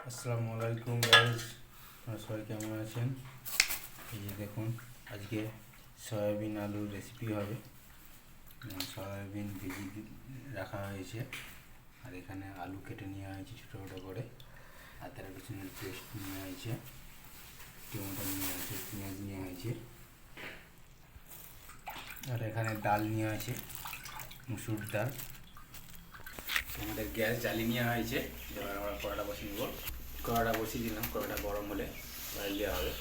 আসসালামু আলাইকুম গাইজ, আপনারা সবাই কেমন আছেন? এই যে দেখুন, আজকে সয়াবিন আলুর রেসিপি হবে। সয়াবিন ভেজে রাখা হয়েছে, আর এখানে আলু কেটে নেওয়া হয়েছে ছোটো ছোটো করে, আদা রসুনের পেস্ট নেওয়া হয়েছে, টমেটো নেওয়া হয়েছে, পেঁয়াজ নেওয়া হয়েছে, আর এখানে ডাল নেওয়া আছে, মুসুর ডাল। আমাদের গ্যাস জ্বালিয়ে নেওয়া হয়েছে। এবার আমরা কড়াটা বসিয়ে নেব। কড়াটা বসিয়ে দিলাম। কড়াটা গরম হলে অয়েল দেওয়া হবে।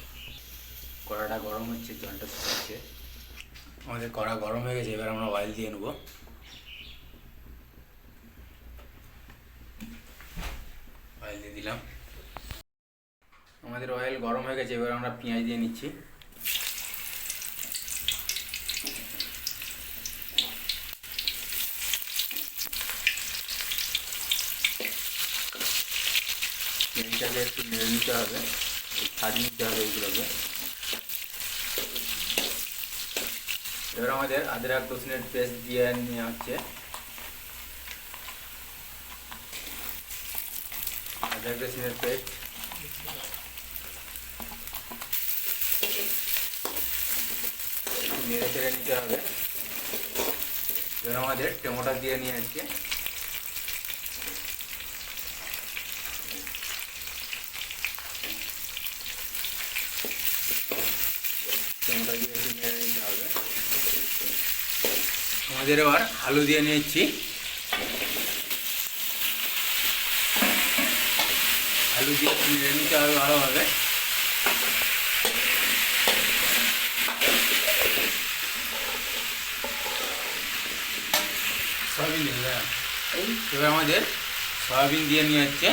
কড়াটা গরম হচ্ছে, জলটা শুকাচ্ছে। আমাদের কড়া গরম হয়ে গেছে, এবার আমরা অয়েল দিয়ে নেব। অয়েল দিয়ে দিলাম। আমাদের অয়েল গরম হয়ে গেছে, এবার আমরা পেঁয়াজ দিয়ে নিচ্ছি। পেঁয়াজটাকে একটু নেড়ে নিতে হবে, ছাড়িয়ে নিতে হবে এইগুলোকে। এবার আমাদের আদরক রসুনের পেস্ট দিয়ে নেওয়া হচ্ছে। আদরক রসুনের পেস্ট নেড়ে চেড়ে নিতে হবে। এবার আমাদের টমেটো দিয়ে নিয়ে হচ্ছে। টমেটো দিয়ে একটু নেড়ে নিতে হবে। আমাদের এবার আলু দিয়ে নিচ্ছি। আলু দিয়ে একটু নেড়ে নিতে হবে ভালোভাবে। সয়াবিন দিয়ে এবার আমাদের সয়াবিন দিয়ে নিয়ে হচ্ছে।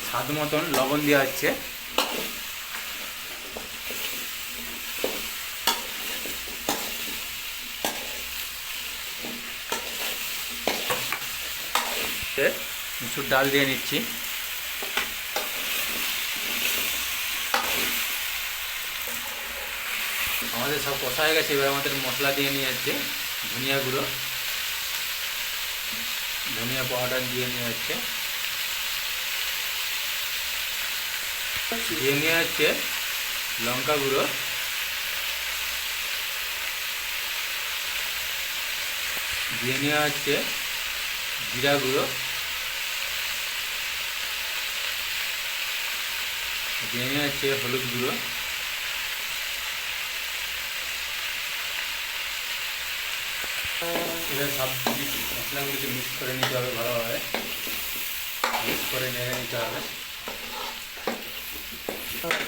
স্বাদ মতন লবণ দেওয়া হচ্ছে। মুসুর ডাল দিয়ে নিচ্ছি। আমাদের সব কষা হয়ে গেছে, এবার আমাদের মশলা দিয়ে নিয়ে যাচ্ছে। ধনিয়া গুঁড়ো, ধনিয়া পাউডার দিয়ে নিয়ে যাচ্ছে। দিয়ে নিয়ে যাচ্ছে লঙ্কা গুঁড়ো, দিয়ে নেওয়া হচ্ছে জিরা গুঁড়ো, দিয়ে নেওয়া হচ্ছে হলুদ গুঁড়ো। এবার সব মশলাগুলিকে মিক্স করে নিতে হবে ভালোভাবে। মিক্স করে নেড়ে নিতে হবে।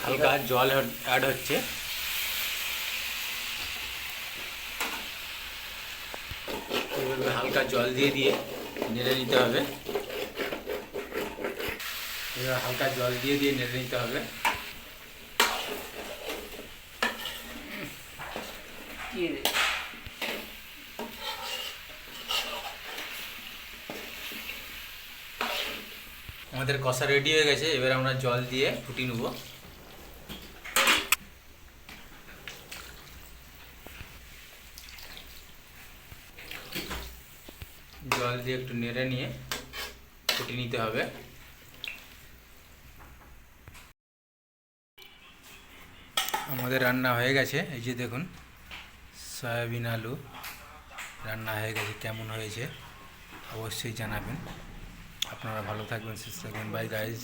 হালকা জল অ্যাড হচ্ছে। হালকা জল দিয়ে দিয়ে নেড়ে নিতে হবে। এবার হালকা জল দিয়ে দিয়ে নেড়ে নিতে হবে। আমাদের কষা রেডি হয়ে গেছে, এবার আমরা জল দিয়ে ফুটিয়ে নেব। জল দিয়ে একটু নেড়ে নিয়ে ফুটিয়ে নিতে হবে। আমাদের রান্না হয়ে গেছে। এই যে দেখুন, সয়াবিন আলু রান্না হয়ে গেছে। কেমন হয়েছে অবশ্যই জানাবেন। আপনারা ভালো থাকবেন, সুস্থ থাকবেন। By guys.